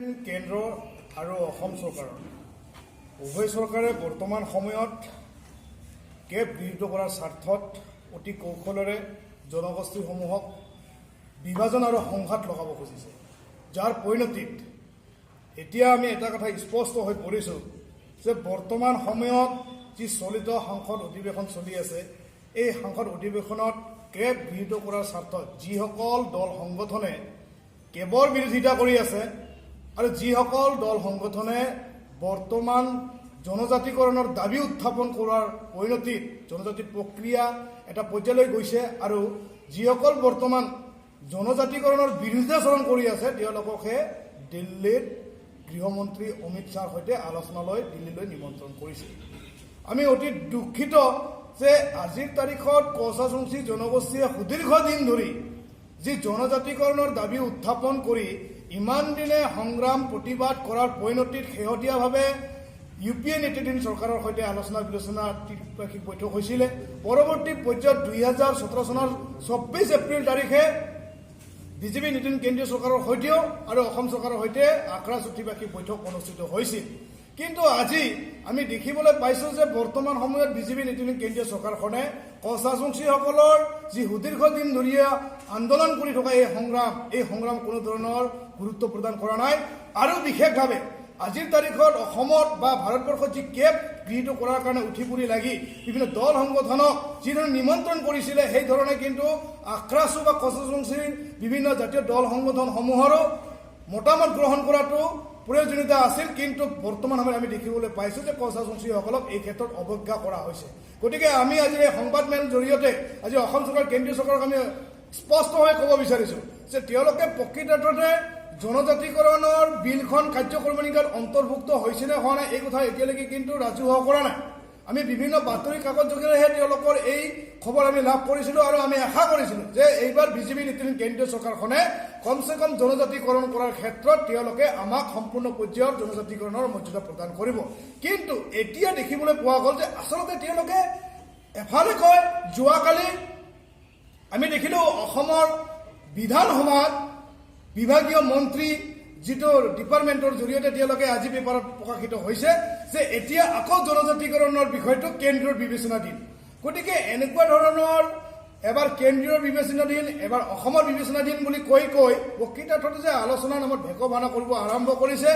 কেন্দ্ৰ আৰু অসম চৰকাৰৰ উভয় চৰকাৰে বৰ্তমান সময়ত কেব বিৰোধ কৰাৰ স্বাৰ্থত অতি কৌশলেৰে জনগোষ্ঠীসমূহক বিভাজন আৰু সংঘাত লগাব খুজিছে, যাৰ পৰিণতিত এতিয়া আমি এটা কথা স্পষ্ট হৈ পৰিছোঁ যে বৰ্তমান সময়ত যি চলিত সংসদ অধিৱেশন চলি আছে, এই সংসদ অধিৱেশনত কেব বিৰোধ কৰাৰ স্বাৰ্থত যিসকল দল সংগঠনে কেবৰ বিৰোধিতা কৰি আছে আৰু যিসকল দল সংগঠনে বৰ্তমান জনজাতিকৰণৰ দাবী উত্থাপন কৰাৰ পৰিণতিত জনজাতি প্ৰক্ৰিয়া এটা পৰ্যায়লৈ গৈছে আৰু যিসকল বৰ্তমান জনজাতিকৰণৰ বিৰুদ্ধাচৰণ কৰি আছে তেওঁলোককহে দিল্লীত গৃহমন্ত্ৰী অমিত শ্বাহৰ সৈতে আলোচনালৈ দিল্লীলৈ নিমন্ত্ৰণ কৰিছে। আমি অতি দুখিত যে আজিৰ তাৰিখত কছাচংচী জনগোষ্ঠীয়ে সুদীৰ্ঘ দিন ধৰি যি জনজাতিকৰণৰ দাবী উত্থাপন কৰি ইমান দিনে সংগ্ৰাম প্ৰতিবাদ কৰাৰ পৰিণতিত শেহতীয়াভাৱে UPA নেতৃত্বাধীন চৰকাৰৰ সৈতে আলোচনা বিলোচনা ত্ৰিপাক্ষিক বৈঠক হৈছিলে। পৰৱৰ্তী পৰ্যায়ত 2017 চনৰ 24 এপ্ৰিল তাৰিখে বিজেপি নেতৃত্বাধীন কেন্দ্ৰীয় চৰকাৰৰ সৈতেও আৰু অসম চৰকাৰৰ সৈতে আগ্ৰা ত্ৰিপাক্ষিক বৈঠক অনুষ্ঠিত হৈছিল। কিন্তু আজি আমি দেখিবলৈ পাইছোঁ যে বৰ্তমান সময়ত বিজেপি নেতৃত্বাধীন কেন্দ্ৰীয় চৰকাৰখনে কছাচংচীসকলৰ যি সুদীৰ্ঘ দিন ধৰিয়া আন্দোলন কৰি থকা এই সংগ্ৰাম কোনো ধৰণৰ গুৰুত্ব প্ৰদান কৰা নাই আৰু বিশেষভাৱে আজিৰ তাৰিখত অসমত বা ভাৰতবৰ্ষত যি কেব গৃহীত কৰাৰ কাৰণে উঠি পৰি লাগি বিভিন্ন দল সংগঠনক যিধৰণে নিমন্ত্ৰণ কৰিছিলে সেই ধৰণে কিন্তু আক্ৰাছু বা কছাচংচীৰ বিভিন্ন জাতীয় দল সংগঠনসমূহৰো মতামত গ্ৰহণ কৰাটো প্ৰয়োজনীয়তা আছিল। কিন্তু বৰ্তমান সময়ত আমি দেখিবলৈ পাইছোঁ যে কছাচংচীসকলক এই ক্ষেত্ৰত অৱজ্ঞা কৰা হৈছে। গতিকে আমি আজি এই সংবাদমেলৰ জৰিয়তে আজি অসম চৰকাৰ কেন্দ্ৰীয় চৰকাৰক আমি স্পষ্টভাৱে ক'ব বিচাৰিছোঁ যে তেওঁলোকে প্ৰকৃতাৰ্থতে জনজাতিকৰণৰ বিলখন কাৰ্যক্ৰমণিকাত অন্তৰ্ভুক্ত হৈছেনে হোৱা নাই এই কথা এতিয়ালৈকে কিন্তু ৰাজহুৱা কৰা নাই। আমি বিভিন্ন বাতৰি কাকত যোগেৰেহে তেওঁলোকৰ এই খবৰ আমি লাভ কৰিছিলোঁ আৰু আমি আশা কৰিছিলোঁ যে এইবাৰ বিজেপি নেতৃত্বাধীন কেন্দ্ৰীয় চৰকাৰখনে কমচে কম জনজাতিকৰণ কৰাৰ ক্ষেত্ৰত তেওঁলোকে আমাক সম্পূৰ্ণ পৰ্যায়ত জনজাতিকৰণৰ মৰ্যাদা প্ৰদান কৰিব। কিন্তু এতিয়া দেখিবলৈ পোৱা গ'ল যে আচলতে তেওঁলোকে এফালে কয়, যোৱাকালি আমি দেখিলোঁ অসমৰ বিধানসভাত বিভাগীয় মন্ত্ৰী যিটো ডিপাৰ্টমেণ্টৰ জৰিয়তে তেওঁলোকে আজি পেপাৰত প্ৰকাশিত হৈছে যে এতিয়া আকৌ জনজাতিকৰণৰ বিষয়টো কেন্দ্ৰৰ বিবেচনাধীন। গতিকে এনেকুৱা ধৰণৰ এবাৰ কেন্দ্ৰীয় বিবেচনাধীন এবাৰ অসমৰ বিবেচনাধীন বুলি কৈ প্ৰকৃতাৰ্থতে যে আলোচনাৰ নামত ভেকো ভানা কৰিব আৰম্ভ কৰিছে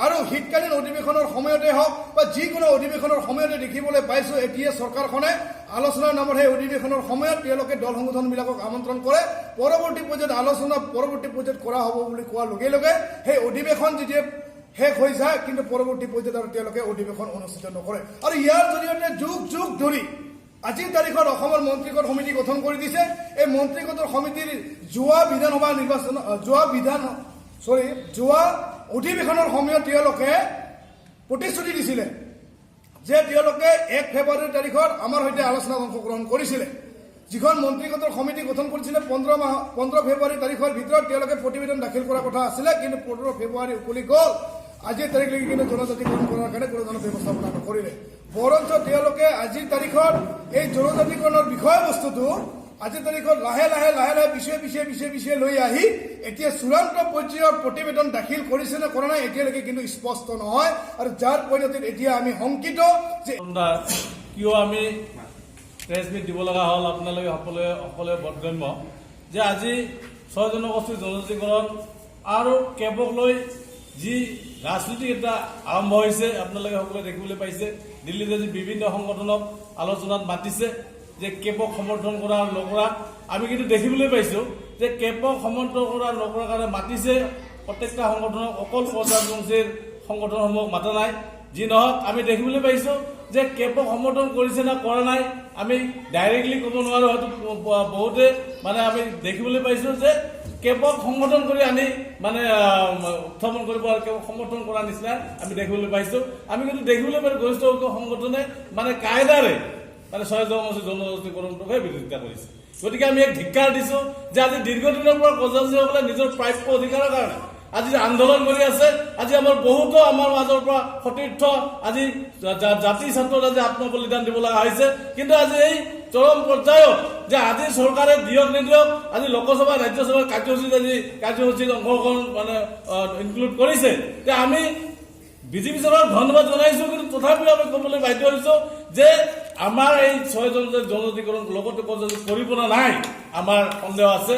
আৰু শীতকালীন অধিৱেশনৰ সময়তে হওক বা যিকোনো অধিৱেশনৰ সময়তে দেখিবলৈ পাইছোঁ এতিয়া চৰকাৰখনে আলোচনাৰ নামত সেই অধিৱেশনৰ সময়ত তেওঁলোকে দল সংগঠনবিলাকক আমন্ত্ৰণ কৰে, পৰৱৰ্তী পৰ্যায়ত আলোচনা পৰৱৰ্তী পৰ্যায়ত কৰা হ'ব বুলি কোৱাৰ লগে লগে সেই অধিৱেশন যেতিয়া শেষ হৈ যায় কিন্তু পৰৱৰ্তী পৰ্যায়ত আৰু তেওঁলোকে অধিৱেশন অনুষ্ঠিত নকৰে। আৰু ইয়াৰ জৰিয়তে যুগ যুগ ধৰি আজিৰ তাৰিখত অসমৰ মন্ত্ৰীগত সমিতি গঠন কৰি দিছে। এই মন্ত্ৰীগত সমিতিৰ যোৱা অধিৱেশনৰ সময়ত তেওঁলোকে প্ৰতিশ্ৰুতি দিছিলে যে তেওঁলোকে 1 ফেব্ৰুৱাৰী তাৰিখত আমাৰ সৈতে আলোচনাত অংশগ্ৰহণ কৰিছিলে। যিখন মন্ত্ৰীগত সমিতি গঠন কৰিছিলে 15 ফেব্ৰুৱাৰী তাৰিখৰ ভিতৰত তেওঁলোকে প্ৰতিবেদন দাখিল কৰাৰ কথা আছিলে, কিন্তু 15 ফেব্ৰুৱাৰী উকলি গ'ল। আজিৰ তাৰিখলৈকে কিন্তু জনজাতিকৰণ কৰাৰ কাৰণে কোনো ধৰণৰ ব্যৱস্থাপনা নকৰিলে। বৰঞ্চ তেওঁলোকে আজিৰ তাৰিখত এই জনজাতিকৰণৰ বিষয়বস্তুটো আজিৰ তাৰিখত লাহে লাহে পিছে লৈ আহি এতিয়া চূড়ান্ত পৰ্যায়ৰ প্ৰতিবেদন দাখিল কৰিছে নে কৰা নাই এতিয়ালৈকে কিন্তু স্পষ্ট নহয়। আৰু যাৰ পৰিণতিত এতিয়া আমি শংকিত যে কিয় আমি প্ৰেছ মিট দিব লগা হ'ল। আপোনালোকে সকলোৱে বোধগম্য যে আজি 6 জনগোষ্ঠীৰ জনজাতিকৰণ আৰু কেবক লৈ যি ৰাজনীতি এটা আৰম্ভ হৈছে আপোনালোকে সকলোৱে দেখিবলৈ পাইছে। দিল্লীতে যি বিভিন্ন সংগঠনক আলোচনাত মাতিছে যে কেবক সমৰ্থন কৰা নকৰা, আমি কিন্তু দেখিবলৈ পাইছোঁ যে কেবক সমৰ্থন কৰা নকৰাৰ কাৰণে মাতিছে প্ৰত্যেকটা সংগঠনক, অকল কছাচংচীৰ সংগঠনসমূহক মাতা নাই। যি নহওক আমি দেখিবলৈ পাইছোঁ যে কেবক সমৰ্থন কৰিছে না কৰা নাই আমি ডাইৰেক্টলি ক'ব নোৱাৰোঁ। হয়তো বহুতে আমি দেখিবলৈ পাইছোঁ যে কেবক সংগঠন কৰি আনি উত্থাপন কৰিব আৰু কেবক সমৰ্থন কৰাৰ নিচিনা আমি দেখিবলৈ পাইছোঁ। আমি কিন্তু দেখিবলৈ পাইছোঁ গৰিষ্ঠ সংগঠনে কায়দাৰে 6 জনজাতিকৰণটোকহে বিৰোধিতা কৰিছে। গতিকে আমি এক ধিক্কাৰ দিছোঁ যে আজি দীৰ্ঘদিনৰ পৰা কছাচংচীসকলে নিজৰ প্ৰাপ্য অধিকাৰৰ কাৰণে আজি আন্দোলন কৰি আছে। আজি আমাৰ বহুতো আমাৰ মাজৰ পৰা সতীৰ্থ আজি জাতি ছাত্ৰত আজি আত্মবলিদান দিব লগা হৈছে। কিন্তু আজি এই চৰম পৰ্যায়ত যে আজি চৰকাৰে দিয়ক নিদিয়ক আজি লোকসভা ৰাজ্যসভাৰ কাৰ্যসূচীত অংশগ্ৰহণ মানে ইনক্লুড কৰিছে যে আমি বিজেপি চৰকাৰক ধন্যবাদ জনাইছো, কিন্তু তথাপিও আমি ক'বলৈ বাধ্য হৈছো যে আমাৰ এই 6জন যে জনজাতিকৰণ লগতে কৰিব না নাই, আমাৰ সন্দেহ আছে।